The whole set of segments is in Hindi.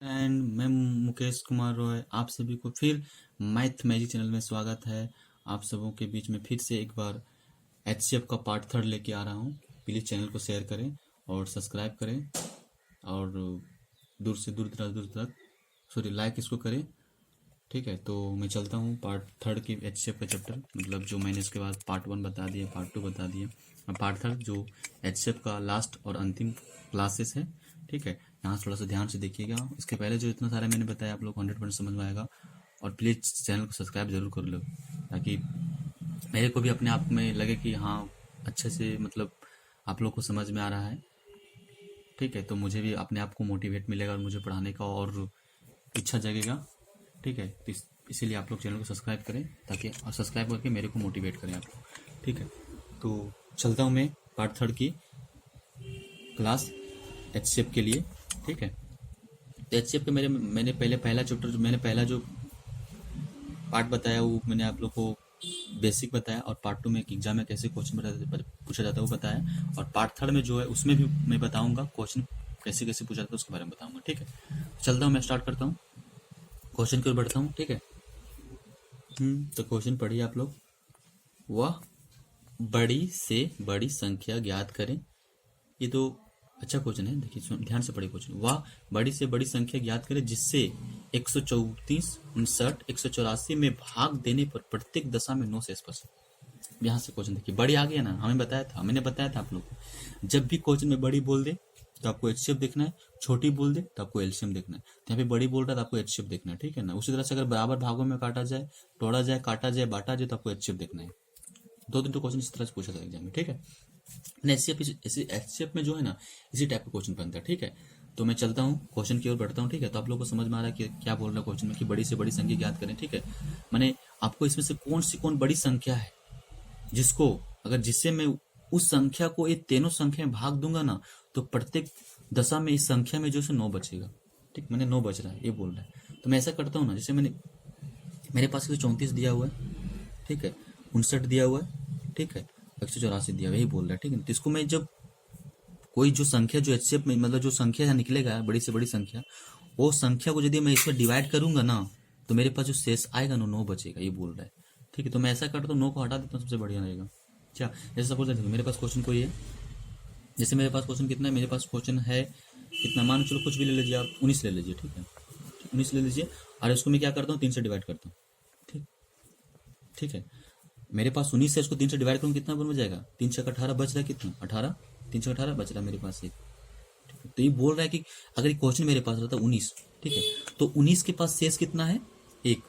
एंड मैं मुकेश कुमार रॉय, आप सभी को फिर मैथ मैजिक चैनल में स्वागत है। आप सबों के बीच में फिर से एक बार एचसीएफ का पार्ट थर्ड लेके आ रहा हूँ। प्लीज़ चैनल को शेयर करें और सब्सक्राइब करें और दूर से दूर तक सॉरी लाइक इसको करें। ठीक है, तो मैं चलता हूँ पार्ट थर्ड की एचसीएफ का चैप्टर, मतलब जो मैंने इसके बाद पार्ट वन बता दिया, पार्ट टू बता दिया, और पार्ट थर्ड जो एचसीएफ का लास्ट और अंतिम क्लासेस है। ठीक है, यहाँ थोड़ा सा ध्यान से देखिएगा। इसके पहले जो इतना सारा मैंने बताया आप लोग को 100% समझ में आएगा। और प्लीज़ चैनल को सब्सक्राइब जरूर कर लो, ताकि मेरे को भी अपने आप में लगे कि हाँ अच्छे से मतलब आप लोग को समझ में आ रहा है। ठीक है, तो मुझे भी अपने आप को मोटिवेट मिलेगा और मुझे पढ़ाने का और इच्छा जगेगा। ठीक है, तो इसीलिए आप लोग चैनल को सब्सक्राइब करें, ताकि और सब्सक्राइब करके मेरे को मोटिवेट करें आप लोग। ठीक है, तो चलता हूँ मैं पार्ट थर्ड की क्लास एचसीएफ के लिए। ठीक है, तो एचसीएफ के मैंने पहला चैप्टर जो मैंने पहला जो पार्ट बताया वो मैंने आप लोग को बेसिक बताया, और पार्ट टू में एग्जाम में कैसे क्वेश्चन पूछा जाता है वो बताया, और पार्ट थर्ड में जो है उसमें भी मैं बताऊंगा क्वेश्चन कैसे कैसे पूछा जाता है उसके बारे में बताऊंगा। ठीक है, चलता हूँ मैं स्टार्ट करता हूँ, क्वेश्चन की ओर बढ़ता हूँ। ठीक है, तो क्वेश्चन पढ़िए आप लोग। वह बड़ी से बड़ी संख्या ज्ञात करें। ये तो अच्छा क्वेश्चन है, देखिए ध्यान से पढ़िए क्वेश्चन। वह बड़ी से बड़ी संख्या ज्ञात करें जिससे 134, 59, 184 में भाग देने पर प्रत्येक दशा में 9 से स्पष्ट। यहाँ से क्वेश्चन देखिए, बड़ी आ गया ना, मैंने बताया था आप लोग को, जब भी क्वेश्चन में बड़ी बोल दे तो आपको एचसीएफ देखना है, छोटी बोल दे तो आपको एलसीएम देखना है। तो यहाँ पे बड़ी बोल रहा है तो आपको एचसीएफ देखना है। ठीक है ना, उसी तरह से अगर बराबर भागों में काटा जाए, तोड़ा जाए, काटा जाए, बांटा जाए तो आपको एचसीएफ देखना है। दो दिन तो क्वेश्चन इस तरह से पूछा था एग्जाम में। ठीक है, एचसीएफ में जो है ना इसी टाइप का क्वेश्चन बनता है। ठीक है, तो मैं चलता हूँ क्वेश्चन की ओर बढ़ता हूँ। ठीक है, तो आप लोगों को समझ में आ रहा है कि क्या बोल रहा है क्वेश्चन में कि बड़ी से बड़ी संख्या ज्ञात करें। ठीक है, मैंने आपको इसमें से कौन बड़ी संख्या है जिसको जिससे मैं उस संख्या को ये तीनों संख्या में भाग दूंगा ना, तो प्रत्येक दशा में इस संख्या में जो है 9 बचेगा। ठीक, मैंने 9 बच रहा है ये बोल रहा है, तो मैं ऐसा करता हूँ ना, जैसे मेरे पास 134 दिया हुआ है। ठीक है, 59 दिया हुआ है। ठीक है, 184 दिया हुआ है, यही बोल रहा है। ठीक है, तो इसको मैं जब कोई जो संख्या जो एचसीएफ में मतलब जो संख्या निकलेगा बड़ी से बड़ी संख्या, वो संख्या को यदि मैं इसमें डिवाइड करूंगा ना, तो मेरे पास जो शेष आएगा ना 9 बचेगा, ये बोल रहा है। ठीक है, तो मैं ऐसा करता हूँ 9 को हटा देता हूँ, सबसे बढ़िया रहेगा। क्या, जैसे सपोज मेरे पास क्वेश्चन कोई है, जैसे मेरे पास क्वेश्चन कितना है, मेरे पास क्वेश्चन है कितना, मान चलो कुछ भी ले लीजिए आप, 19 ले लीजिए। ठीक है, 19 ले लीजिए, और इसको मैं क्या करता हूँ 3 से डिवाइड करता हूँ। ठीक, ठीक है, मेरे पास 19 है, इसको 3 से डिवाइड करूँ कितना बन जाएगा, 3 से 18 बच रहा है, कितना 18, 3 से 18 बच रहा है मेरे पास एक। तो ये बोल रहा है कि अगर ये क्वेश्चन मेरे पास रहता 19, ठीक है, तो 19 के पास शेष कितना है, एक।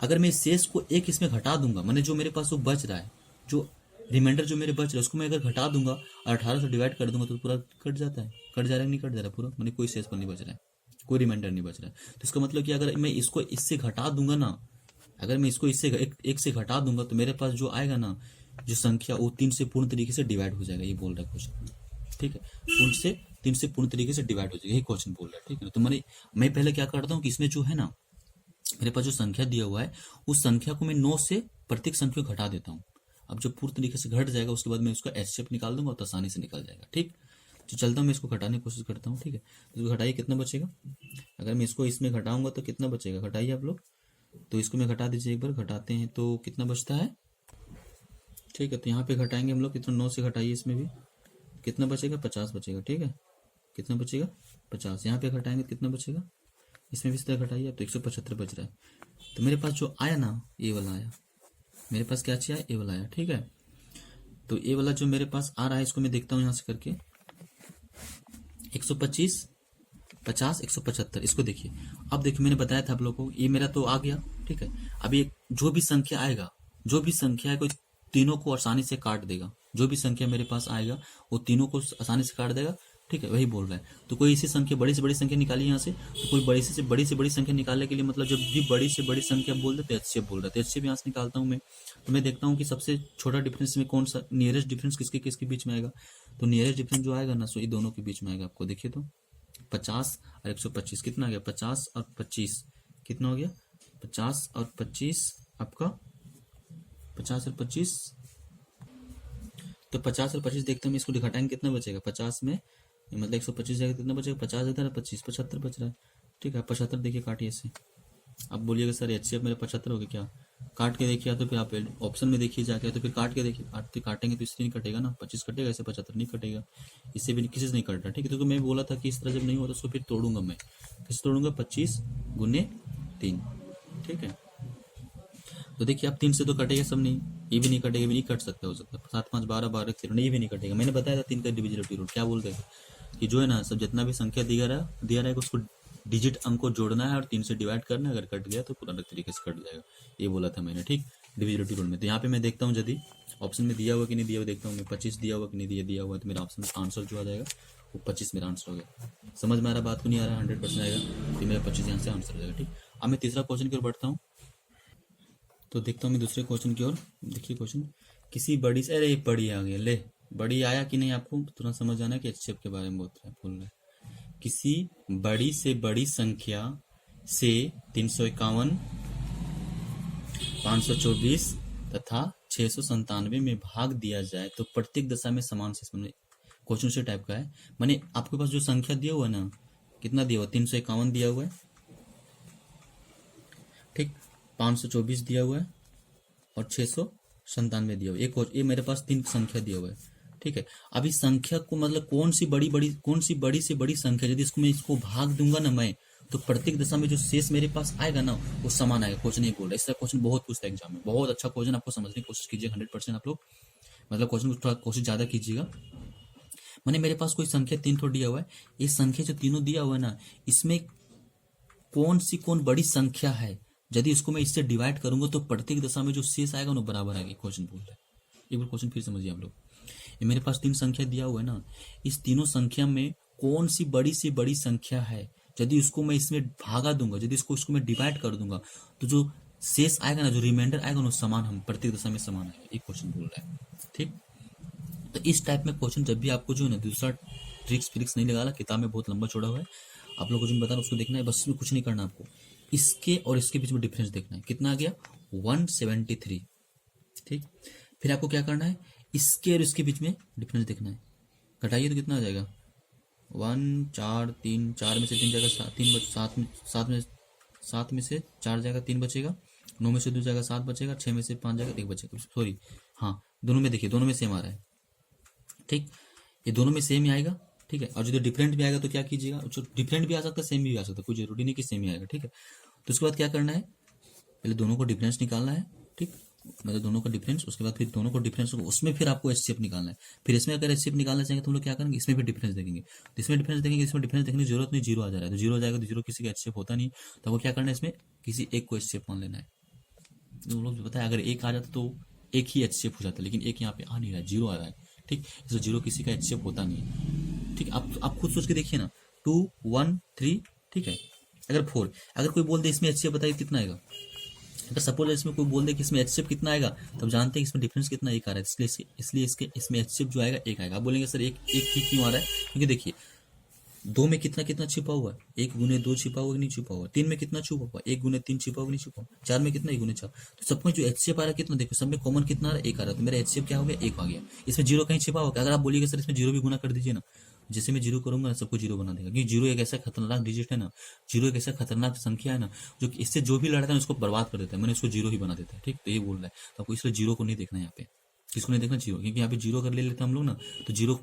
अगर मैं इस शेष को एक इसमें घटा दूंगा, मैंने जो मेरे पास वो बच रहा है, जो रिमाइंडर जो मेरे बच रहा है उसको मैं अगर घटा दूंगा और 18 से डिवाइड कर दूंगा तो पूरा कट जाता है। कट जा रहा है, नहीं कट जा रहा पूरा, मैंने कोई शेष पर नहीं बच रहा है, कोई रिमाइंडर नहीं बच रहा है। तो इसका मतलब कि अगर मैं इसको इससे घटा दूंगा ना, अगर मैं इसको इससे एक से घटा दूंगा तो मेरे पास जो आएगा ना, जो संख्या, वो 3 से पूर्ण तरीके से डिवाइड हो जाएगा, ये बोल रहा है क्वेश्चन। ठीक है, 3 से पूर्ण तरीके से डिवाइड हो जाएगा, यही क्वेश्चन बोल रहा है। ठीक है, तो मैं पहले क्या करता हूँ कि इसमें जो है ना मेरे पास जो संख्या दिया हुआ है, उस संख्या को मैं 9 से प्रत्येक संख्या को घटा देता हूँ। अब जब पूर्ण तरीके से घट जाएगा उसके बाद मैं उसका एचसीएफ निकाल दूंगा तो आसानी से निकल जाएगा। ठीक, तो चलता हूँ मैं इसको घटाने की कोशिश करता हूँ। ठीक है, तो घटाइए कितना बचेगा, अगर मैं इसको इसमें घटाऊंगा तो कितना बचेगा, घटाइए आप लोग। तो इसको मैं घटा दीजिए, एक बार घटाते हैं तो कितना बचता है। ठीक है, तो यहाँ पे घटाएंगे हम लोग, कितना 9 से घटाइए, इसमें भी कितना बचेगा, 50 बचेगा। ठीक है, कितना बचेगा, 50। यहाँ पे घटाएंगे तो कितना बचेगा, इसमें भी इस तरह घटाइए, तो 175 बच रहा है। तो मेरे पास जो आया ना, ए वाला आया, मेरे पास क्या चाहिए, ए वाला आया। ठीक है, तो ए वाला जो मेरे पास आ रहा है इसको मैं देखता हूँ यहाँ से करके, 125, 50, 175, इसको देखिए। अब देखिए मैंने बताया था आप लोगों को, ये मेरा तो आ गया। ठीक है, अब ये जो भी संख्या आएगा, जो भी संख्या है, कोई तीनों को आसानी से काट देगा। जो भी संख्या मेरे पास आएगा वो तीनों को आसानी से काट देगा। ठीक है, वही बोल रहा है। तो कोई इसी संख्या, बड़ी से बड़ी संख्या निकाली यहाँ से, तो कोई बड़ी से बड़ी संख्या निकालने के लिए मतलब जब भी बड़ी से बड़ी संख्या बोल देते एचसीएफ बोल रहा है, एचसीएफ यहाँ से निकालता हूँ मैं। तो मैं देखता हूँ कि सबसे छोटा डिफरेंस में कौन सा, नियरेस्ट डिफरेंस किसके किसके बीच में आएगा। तो नियरेस्ट डिफरेंस जो आएगा ना, सो ये दोनों के बीच में आएगा। आपको देखिए तो 50 और 125 कितना आ गया, 50 और 25 कितना हो गया, 50 और 25 आपका, 50 और 25, तो 50 और 25 देखते हैं, इसको घटाएंगे कितना बचेगा, 50 में मतलब 125 जाएगा, कितना बचेगा, 50 हजार 25, 75 बच रहा है। ठीक है। 75 देखिए काटिए इससे। आप बोलिएगा सर HCF मेरे 75 हो गए क्या, काट के देखिए, या तो फिर आप ऑप्शन में देखिए जाके, तो फिर काट के देखिए। काटेंगे तो इससे नहीं कटेगा ना, 25 कटेगा, ऐसे 75 नहीं कटेगा, इससे भी किसी से नहीं कट रहा। ठीक है, तो मैं बोला था कि इस तरह जब नहीं होता तो उसको फिर तोड़ूंगा मैं, किससे तोड़ूंगा, 25 गुने 3। ठीक है, तो देखिए आप 3 से तो कटेगा सब नहीं, ये भी नहीं कटेगा, ये भी नहीं कट सकता, हो सकता है 7 5 12 12 13, ये भी नहीं कटेगा। मैंने बताया था 3 का डिविजिबिलिटी रूल क्या बोलते हैं कि जो है ना सब जितना भी संख्या दिया रहेगा उसको डिजिट अंक को जोड़ना है और 3 से डिवाइड करना है, अगर कट गया तो पूरा अलग तरीके से कट जाएगा, ये बोला था मैंने। ठीक, डिविजिबिलिटी रूल में। तो यहाँ पे मैं देखता हूँ यदि ऑप्शन में दिया हुआ कि नहीं दिया हुआ, देखता हूँ मैं 25 दिया हुआ कि नहीं दिया हुआ, तो मेरा ऑप्शन आंसर जो आ जाएगा वो 25 मेरा आंसर हो गया। समझ में आ रहा बात को नहीं आ रहा, 100% आएगा, तो मेरा 25 यहाँ से आंसर हो जाएगा। ठीक, अब मैं तीसरा क्वेश्चन की ओर बढ़ता हूँ, तो देखता हूँ मैं दूसरे क्वेश्चन की ओर। देखिए क्वेश्चन, किसी बड़ी से, अरे बड़ी आ गया, ले बड़ी आया कि नहीं, आपको तुरंत समझ आना कि HCF के बारे में बोल रहा है। किसी बड़ी से बड़ी संख्या से 351, 524 तथा 697 में भाग दिया जाए तो प्रत्येक दशा में समान शेष बने। क्वेश्चन से टाइप का है, माने आपके पास जो संख्या दिया हुआ है ना, कितना दिया हुआ, 351 दिया हुआ है, ठीक, 524 दिया हुआ है और 697 दिया हुआ है। ये मेरे पास 3 संख्या दिया हुआ है। ठीक है, अब इस संख्या को मतलब कौन सी बड़ी से बड़ी संख्या, यदि इसको भाग दूंगा ना मैं, तो प्रत्येक दशा में जो शेष मेरे पास आएगा ना वो समान आएगा। क्वेश्चन ये बोल रहा है, इसका क्वेश्चन बहुत पूछता है एग्जाम में, बहुत अच्छा क्वेश्चन, आपको समझने की कोशिश कीजिए 100% आप लोग, मतलब क्वेश्चन को थोड़ा कोशिश ज्यादा कीजिएगा। मैंने मेरे पास कोई संख्या 3 तो दिया हुआ है, ये संख्या जो तीनों दिया हुआ है ना, इसमें कौन बड़ी संख्या है, यदि इसको मैं इससे डिवाइड करूंगा तो प्रत्येक दशा में जो शेष आएगा ना बराबर आएगा। क्वेश्चन बोल रहा है, एक बार क्वेश्चन फिर समझिए आप लोग। ये मेरे पास 3 संख्या दिया हुआ है ना, इस तीनों संख्या में कौन सी बड़ी से बड़ी संख्या है, यदि उसको मैं इसमें भागा दूंगा, यदि इसको मैं डिवाइड कर दूंगा, तो जो शेष आएगा ना, जो रिमाइंडर आएगा ना, समान, हम प्रत्येक दशा में समान आएगा। एक क्वेश्चन बोल रहा है। ठीक, तो इस टाइप में क्वेश्चन जब भी आपको जो है ना, दूसरा ट्रिक्स फ्रिक्स नहीं लगाना, किताब में बहुत लंबा चौड़ा हुआ है, आप लोग को जो बता रहा उसको देखना है, बस इसमें कुछ नहीं करना आपको, इसके और इसके बीच में डिफरेंस देखना है। कितना आ गया, 173। ठीक, फिर आपको क्या करना है, इसके और इसके बीच में डिफरेंस देखना है। घटाइए तो कितना आ जाएगा, 1 4 3, 4 में से 3 जाएगा 7 में से 4 जाएगा 3 बचेगा, 9 में से 2 जाएगा 7 बचेगा, 6 में से 5 जाएगा 1 बचेगा, सॉरी हाँ, दोनों में देखिए, दोनों में सेम आ रहा है। ठीक, ये दोनों में सेम ही आएगा। ठीक है, और जो डिफरेंट भी आएगा तो क्या कीजिएगा, जो डिफरेंट भी आ सकता है सेम भी आ सकता है, कोई जरूरी नहीं कि सेम ही आएगा। ठीक है, तो उसके बाद क्या करना है, पहले दोनों को डिफरेंस निकालना है। ठीक, मतलब दोनों का डिफरेंस, उसके बाद फिर दोनों को डिफरेंस, उसमें फिर आपको HCF निकालना है। फिर इसमें अगर HCF निकालना चाहेंगे तो हम लोग क्या करेंगे, इसमें भी डिफरेंस देखेंगे, तो इसमें डिफरेंस देखेंगे, इसमें डिफरेंस देखने की जरूरत नहीं, जीरो आ जा रहा है तो जीरो आ जाएगा, तो जीरो किसी का HCF होता नहीं, तो आपको क्या करना है, इसमें किसी एक को HCF मान लेना है। तो लोग बताया अगर एक आ जाता तो एक ही HCF हो जाता, लेकिन एक यहाँ पे आ नहीं रहा है, जीरो आ रहा है। ठीक, इसलिए जीरो किसी का HCF होता नहीं है। ठीक, आप खुद सोच के देखिए ना, 2 1 3, ठीक है, अगर 4, अगर कोई बोल दे इसमें HCF बताइए कितना आएगा, अगर सपोज इसमें कोई बोल दे कि इसमें HCF कितना आएगा, तब जानते हैं कि इसमें डिफरेंस कितना, एक आ रहा है, इसलिए इसमें HCF जो आएगा एक आएगा। आप बोलेंगे सर एक ही क्यों आ रहा है, क्योंकि देखिए 2 में कितना कितना छिपा हुआ है, 1 गुने 2 छिपा हुआ नहीं छिपा हुआ, 3 में कितना छुपा हुआ, 1 गुने 3 छिपा हुआ नहीं छिपा हुआ, 4 में कितना 1 गुने 4, तो सब में जो HCF आ रहा है कितना, देखो सब में कॉमन कितना आ रहा है, एक आ रहा है, तो मेरा HCF क्या हो गया, एक आ गया। इसमें जीरो कहीं छिपा होगा, अगर आप बोलिएगा सर इसमें जीरो भी गुना कर दीजिए ना, जैसे मैं जीरो करूंगा सबको जीरो बना देगा, क्योंकि जीरो एक ऐसा खतरनाक डिजिट है ना, जीरो एक ऐसा खतरनाक संख्या है ना, जो इससे जो भी लड़ता है उसको बर्बाद कर देता है, मैंने उसको जीरो ही बना देता है। ठीक, तो ये बोल रहा है, तो आपको इसलिए जीरो को नहीं देखना है यहाँ पे, किसको नहीं देखना, जीरो, क्योंकि यहाँ पे जीरो कर ले लेते हैं हम लोग ना, तो जीरो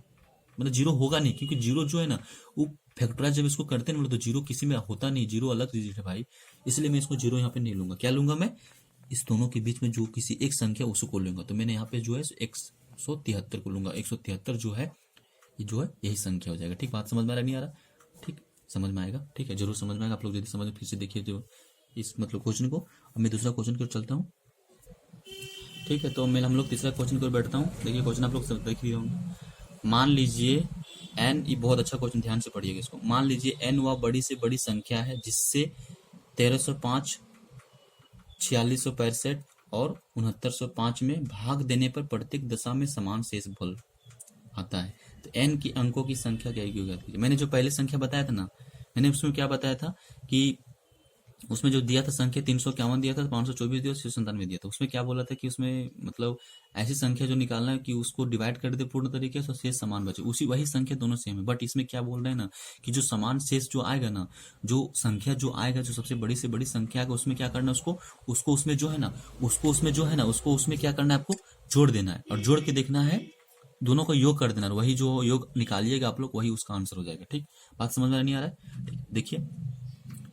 मतलब जीरो होगा नहीं, क्योंकि जीरो जो है ना वो फैक्टराइज जब इसको करते हैं तो जीरो किसी में होता नहीं, जीरो अलग डिजिट है भाई, इसलिए मैं इसको जीरो यहाँ पे नहीं लूंगा। क्या लूंगा मैं, इस दोनों के बीच में जो किसी एक संख्या उसको लूंगा, तो मैंने यहाँ पे जो है 173 को लूंगा। 173 जो है ये जो है यही संख्या हो जाएगा। ठीक, बात समझ में आ रहा नहीं आ रहा, ठीक, समझ में आएगा। ठीक है, जरूर समझ में आएगा, आप लोग यदि समझ में फिर से देखिए जो इस मतलब क्वेश्चन को। अब मैं दूसरा क्वेश्चन की ओर चलता हूँ। ठीक है, तो मैं हम लोग तीसरा क्वेश्चन की ओर बैठता हूँ। देखिए क्वेश्चन आप लोग सब देख ही होंगे। मान लीजिए n, ये बहुत अच्छा क्वेश्चन, ध्यान से पढ़िएगा इसको। मान लीजिए n वह बड़ी से बड़ी संख्या है जिससे 1305, 4665 और 6905 में भाग देने पर प्रत्येक दशा में समान शेष फल आता है। तो n की अंकों की संख्या क्या होगी। मैंने जो पहले संख्या बताया था ना, मैंने उसमें क्या बताया था कि उसमें जो दिया था संख्या 351 दिया था, 524 दिया, 697 दिया था। उसमें क्या बोला था कि उसमें मतलब ऐसी संख्या जो निकालना है कि उसको डिवाइड कर दे पूर्ण तरीके से, शेष समान बचे, उसी वही संख्या दोनों सेम है। बट इसमें क्या बोल रहे हैं ना कि जो समान शेष जो आएगा ना, जो संख्या जो आएगा, जो सबसे बड़ी से बड़ी संख्या आएगा, उसमें क्या करना है, उसको उसमें जो है ना, उसको उसमें क्या करना है, आपको जोड़ देना है और जोड़ के देखना है, दोनों का योग कर देना है। वही जो योग निकालिएगा आप लोग, वही उसका आंसर हो जाएगा। ठीक, बात समझ में नहीं आ रहा है? ठीक, देखिए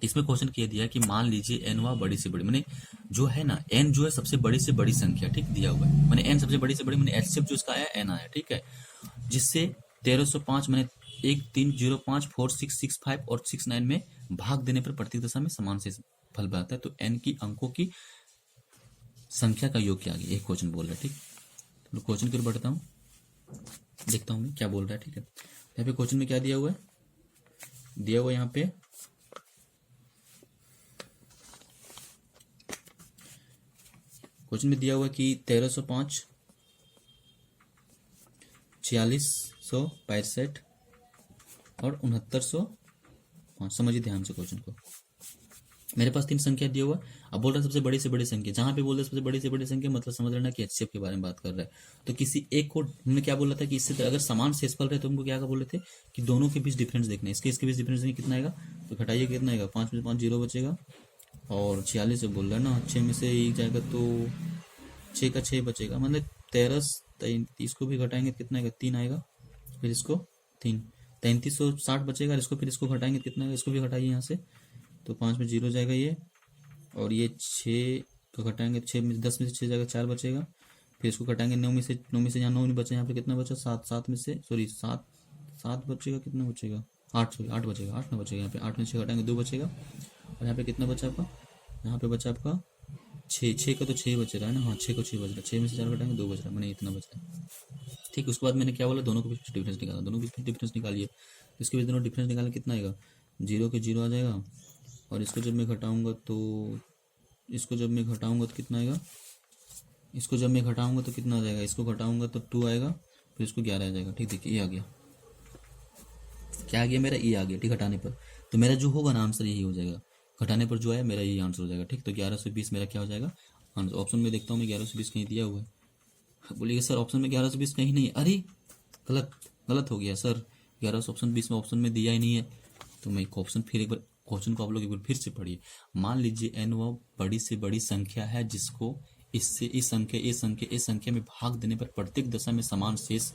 इसमें क्वेश्चन किया दिया है कि मान लीजिए एन वा बड़ी से बड़ी, मैंने जो है ना एन जो है सबसे बड़ी से बड़ी संख्या, ठीक दिया हुआ है, मैंने एन सबसे बड़ी से बड़ी, मैंने एचसीएफ जो इसका आया एन आया, ठीक है, जिससे 1305 मैंने 1 3 0 5 4 6 6 5 और 6 9 में भाग देने पर प्रत्येक दशा में समान से फल बनाता है। तो एन की अंकों की संख्या का योग क्या आ गया, एक क्वेश्चन बोल रहा है। ठीक, तो क्वेश्चन की ओर बढ़ता हूँ, देखता हूँ मैं क्या बोल रहा है। ठीक है, यहाँ पे क्वेश्चन में क्या दिया हुआ है, दिया हुआ यहाँ पे क्वेश्चन में दिया हुआ है कि 1305, 4665 और 6905। समझिए ध्यान से क्वेश्चन को। मेरे पास 3 संख्या दिया हुआ, अब बोल रहा है सबसे बड़ी से बड़ी संख्या। जहां पे बोल रहे सबसे बड़ी से बड़ी संख्या, मतलब समझ लेना कि एचसीएफ के बारे में बात कर रहा है। तो किसी एक को हमने क्या बोला था कि इससे अगर समान शेषफल रहे तो हमको क्या बोले थे कि दोनों के बीच डिफरेंस देखना है। इसके बीच डिफरेंस नहीं, कितना आएगा, तो घटाइए कितना आएगा, 5 में से 5 जीरो बचेगा और 46 से बोल रहा है ना, 6 में से 1 जाएगा तो 6 का 6 बचेगा, मतलब 13 को भी घटाएंगे कितना आएगा, 3 आएगा, फिर इसको 3, 3360 बचेगा। इसको फिर इसको घटाएंगे कितना आएगा, इसको भी घटाइए यहाँ से, तो 5 में 0 जाएगा ये, और ये 6 को घटाएंगे, 6 में 10 में से 6 जाएगा, 4 बचेगा। फिर इसको घटाएंगे 9 में से यहाँ 9 नहीं बचा, यहाँ पे कितना बचा, 7, 7 में से सॉरी 7 7 बचेगा, कितना बचेगा, 8 सॉरी 8 बचेगा, 8 ना बचेगा, यहाँ पे 8 में 6 घटाएंगे 2 बचेगा, और यहाँ पे कितना बचा आपका, यहाँ पे बचा आपका 6 का तो 6 बच रहा है ना, हाँ 6 को 6 बच रहा है, 6 में से 4 घटाएंगे 2 बच रहा है, मैंने इतना बच रहा है। ठीक, उसके बाद मैंने क्या बोला, दोनों के बीच डिफरेंस निकाला, दोनों के बीच डिफरेंस निकालिए। इसके बीच दोनों डिफरेंस निकालना कितना आएगा, 0 के 0 आ जाएगा, और इसको जब मैं घटाऊंगा तो कितना आएगा, इसको जब मैं घटाऊंगा तो कितना आ जाएगा, इसको घटाऊंगा तो 2 आएगा, फिर इसको 11 आ जाएगा। ठीक, देखिए ये आ गया, क्या आ गया मेरा, ये आ गया। ठीक, घटाने पर तो मेरा जो होगा ना आंसर यही हो जाएगा, घटाने पर जो आया मेरा यही आंसर हो जाएगा। ठीक, तो 1120 मेरा क्या हो जाएगा आंसर। ऑप्शन में देखता हूँ मैं 1120 कहीं दिया हुआ है, बोलिएगा सर ऑप्शन में 1120 कहीं नहीं है, अरे गलत हो गया सर, 1120 में ऑप्शन में दिया ही नहीं है। तो मैं एक ऑप्शन फिर एक बार क्वेश्चन को आप लोग एक बार फिर से पढ़िए। मान लीजिए एन वह बड़ी से बड़ी संख्या है जिसको इससे इस संख्या में भाग देने पर प्रत्येक दशा में समान शेष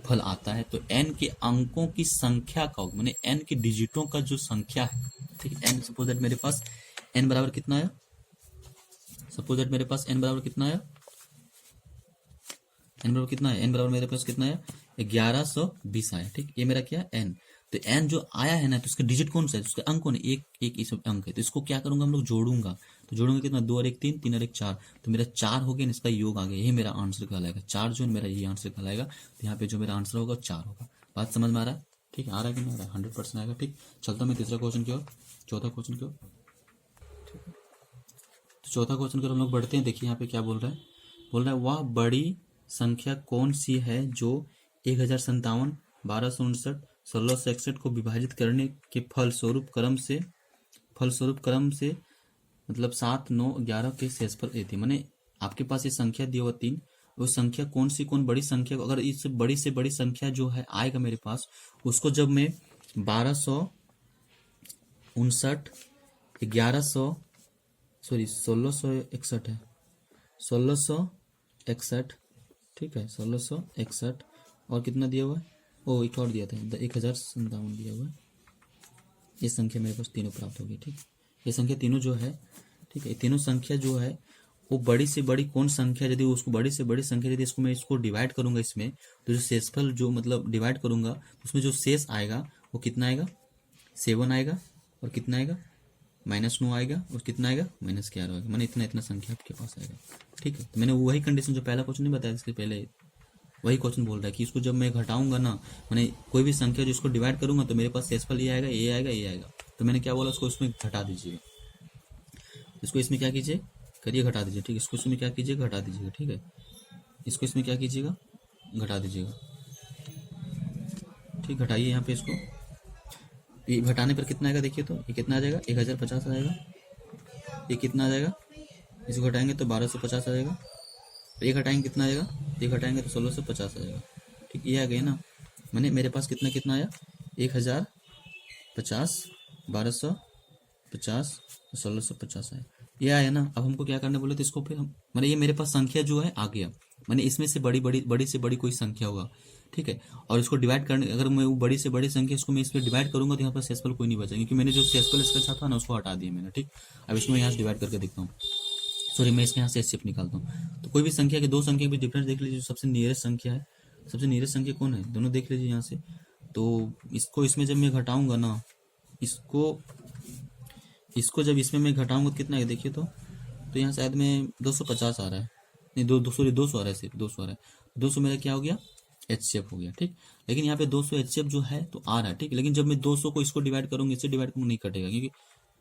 फल आता है। तो एन के अंकों की संख्या का, मैंने एन के डिजिटों का जो संख्या है, ठीक है, एन सपोज दैट मेरे पास एन बराबर कितना आया, सपोज दैट मेरे पास एन बराबर कितना आया, एन बराबर कितना है, एन बराबर मेरे पास कितना आया, 1120 आया। ठीक, ये मेरा क्या एन, तो एन जो आया है ना, तो उसका डिजिट कौन सा है, उसका अंक कौन है, एक इस अंक है, तो इसको क्या करूंगा हम लोग, जोड़ूंगा। तो जोड़ूंगा कितना, 2 और 1 3, 3 और 1 4, तो मेरा 4 हो गया, इसका योग आ गया, यही मेरा आंसर कहलाएगा। 4 जो है मेरा यही आंसर कहलाएगा। तो यहाँ पे जो मेरा आंसर होगा 4 होगा। बात समझ में आ रहा है? ठीक है, आ रहा है कि नहीं आ रहा है, 100% आएगा। ठीक, चलता मैं तीसरा क्वेश्चन की ओर, चौथा क्वेश्चन की ओर। तो चौथा क्वेश्चन की ओर हम लोग बढ़ते हैं। देखिए यहाँ पे क्या बोल रहा है, वह बड़ी संख्या कौन सी है जो 1057, 1259, 1661 को विभाजित करने के फलस्वरूप क्रम से मतलब 7, 9, 11 के शेषफल देती है। मैंने आपके पास ये संख्या दी हुआ 3, वो संख्या कौन बड़ी संख्या, अगर इस बड़ी से बड़ी संख्या जो है आएगा मेरे पास, उसको जब मैं 1259, 1661 है, 1661, ठीक है, 1661 और कितना दिया हुआ है, ओ एक और दिया था, 1057 दिया हुआ है। ये संख्या मेरे पास तीनों प्राप्त हो गई। ठीक, ये संख्या तीनों जो है, ठीक है, तीनों संख्या जो है वो बड़ी से बड़ी कौन संख्या, यदि उसको बड़ी से बड़ी संख्या, यदि इसको मैं इसको डिवाइड करूंगा इसमें, तो जो शेषफल जो मतलब डिवाइड करूंगा तो उसमें जो शेष आएगा वो कितना आएगा, 7 आएगा, और कितना आएगा, -9 आएगा, और कितना आएगा, -11 आएगा। मैंने इतना संख्या आपके पास आएगा। ठीक है, तो मैंने वही कंडीशन जो पहला क्वेश्चन नहीं बताया, इसके पहले वही क्वेश्चन बोल रहा है कि इसको जब मैं घटाऊंगा ना, मैंने कोई भी संख्या जो इसको डिवाइड करूंगा तो मेरे पास शेषफल ये आएगा, ये आएगा, ये आएगा। तो मैंने क्या बोला, उसको इसमें घटा दीजिएगा, इसको इसमें क्या कीजिए, करिए घटा दीजिए। ठीक, इसको इसमें क्या कीजिए, घटा दीजिएगा। ठीक है, इसको इसमें क्या कीजिएगा, घटा दीजिएगा। ठीक, घटाइए यहाँ पे इसको, ये घटाने पर कितना आएगा देखिए, तो ये कितना आ जाएगा, 1050 आ जाएगा। ये कितना आ जाएगा, इसको घटाएंगे तो 1250 आ जाएगा। एक हटाएंगे कितना आएगा, एक हटाएंगे तो 1650 आ जाएगा। ठीक, ये आ गया ना। मैंने मेरे पास कितना कितना आया, 1050, 1250, 1650 आया, ये आया ना। अब हमको क्या करना बोले तो इसको फिर हम, मैंने ये मेरे पास संख्या जो है आ गया, मैंने इसमें से बड़ी बड़ी बड़ी से बड़ी कोई संख्या होगा, ठीक है। और इसको डिवाइड करने, अगर मैं वो बड़ी से बड़ी संख्या इसको मैं इस पर डिवाइड करूंगा तो यहाँ पर शेषफल कोई नहीं बचेगा, क्योंकि मैंने जो शेषफल इसका साथ था ना उसको हटा दिया मैंने। ठीक, अब इसको यहाँ से डिवाइड करके देखता हूँ, सॉरी मैं इसके यहाँ से एचसीएफ निकालता हूँ। तो कोई भी संख्या के दो संख्या के बीच डिफरेंस देख लीजिए, जो सबसे नियरेस्ट संख्या है, सबसे नियरेस्ट संख्या कौन है, दोनों देख लीजिए यहाँ से। तो इसको इसमें जब मैं घटाऊंगा ना, इसको इसको जब इसमें मैं घटाऊंगा तो कितना है देखिए, तो यहाँ शायद में 250 आ रहा है, नहीं दो सॉरी 200 आ रहा है, सिर्फ 200 आ रहा है। 200 मेरा क्या हो गया, एचसीएफ हो गया। ठीक, लेकिन यहाँ पे 200 एचसीएफ जो है तो आ रहा है, ठीक, लेकिन जब मैं 200 को इसको डिवाइड करूंगा, इससे डिवाइड करूंगा नहीं कटेगा, क्योंकि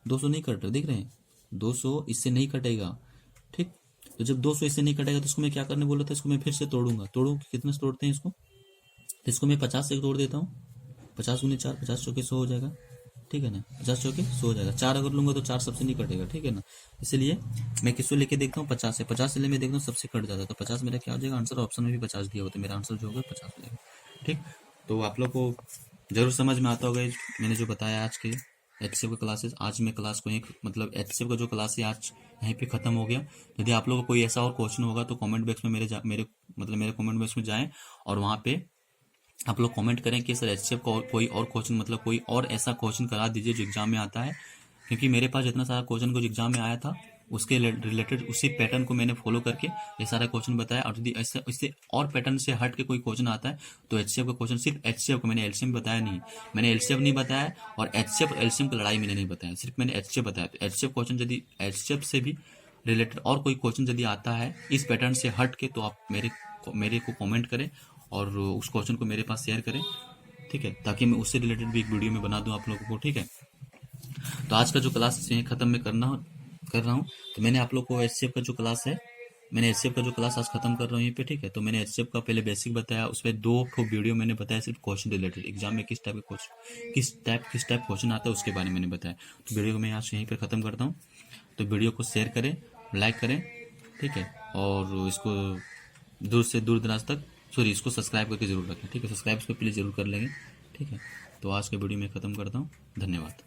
200 नहीं कट रहा, देख रहे हैं 200 इससे नहीं कटेगा। ठीक, तो जब 200 इससे नहीं कटेगा तो इसको मैं क्या करने बोला था, इसको मैं फिर से तोड़ूंगा, कितने से तोड़ते हैं इसको, तो इसको मैं 50 से तोड़ देता हूँ। 50 गुने 4, 50 चौके 100 हो जाएगा, ठीक है ना, 50 चौके 100 हो जाएगा। 4 अगर लूंगा तो 4 सबसे नहीं कटेगा, ठीक है ना। इसलिए मैं किसको लेके देखता हूँ, 50 से, 50 से ले मैं देखता हूँ सबसे कट जाता है, तो 50 मेरा क्या हो जाएगा, आंसर ऑप्शन में भी 50 दिया हुआ, तो मेरा आंसर जो होगा 50 हो जाएगा। ठीक, तो आप लोग को जरूर समझ में आता होगा मैंने जो बताया आज के एचसीएफ का क्लासेस। आज मैं क्लास को एक मतलब एचसीएफ का जो क्लास है आज यहीं पे खत्म हो गया। यदि आप लोगों को कोई ऐसा और क्वेश्चन होगा तो कमेंट बॉक्स में मेरे कमेंट बॉक्स में जाएं और वहां पे आप लोग कमेंट करें कि सर एचसीएफ का कोई और क्वेश्चन, मतलब कोई और ऐसा क्वेश्चन करा दीजिए जो एग्जाम में आता है, क्योंकि मेरे पास जितना सारा क्वेश्चन कुछ एग्जाम में आया था उसके रिलेटेड उसी पैटर्न को मैंने फॉलो करके ये सारा क्वेश्चन बताया। और यदि ऐसे इससे और पैटर्न से हट के कोई क्वेश्चन आता है तो एचसीएफ का क्वेश्चन, सिर्फ एचसीएफ को, मैंने एलसीएम बताया नहीं, मैंने एलसीएफ नहीं बताया और एचसीएफ एलसीएम की लड़ाई मैंने नहीं बताया, सिर्फ मैंने एचसीएफ बताया। तो एचसीएफ क्वेश्चन यदि एचसीएफ से भी रिलेटेड और कोई क्वेश्चन यदि आता है इस पैटर्न से हट के तो आप मेरे को कमेंट करें और उस क्वेश्चन को मेरे पास शेयर करें, ठीक है, ताकि मैं उससे रिलेटेड भी एक वीडियो में बना दूं आप लोगों को। ठीक है, तो आज का जो क्लास यहीं खत्म मैं कर रहा हूँ। तो मैंने आप लोग को एचसीएफ का जो क्लास है, मैंने एचसीएफ का जो क्लास आज खत्म कर रहा हूँ यहीं पे। ठीक है, तो मैंने एचसीएफ का पहले बेसिक बताया, उसमें 2 वीडियो मैंने बताया सिर्फ क्वेश्चन रिलेटेड, एग्जाम में किस टाइप क्वेश्चन आता है उसके बारे में मैंने बताया। तो वीडियो को मैं आज यहीं पर खत्म करता हूँ। तो वीडियो को शेयर करें, लाइक करें, ठीक है, और इसको दूर से दूर दराज तक, सॉरी इसको सब्सक्राइब करके जरूर रखें, ठीक है, सब्सक्राइब इसको प्लीज़ जरूर कर लेंगे। ठीक है, तो आज के वीडियो में ख़त्म करता हूँ, धन्यवाद।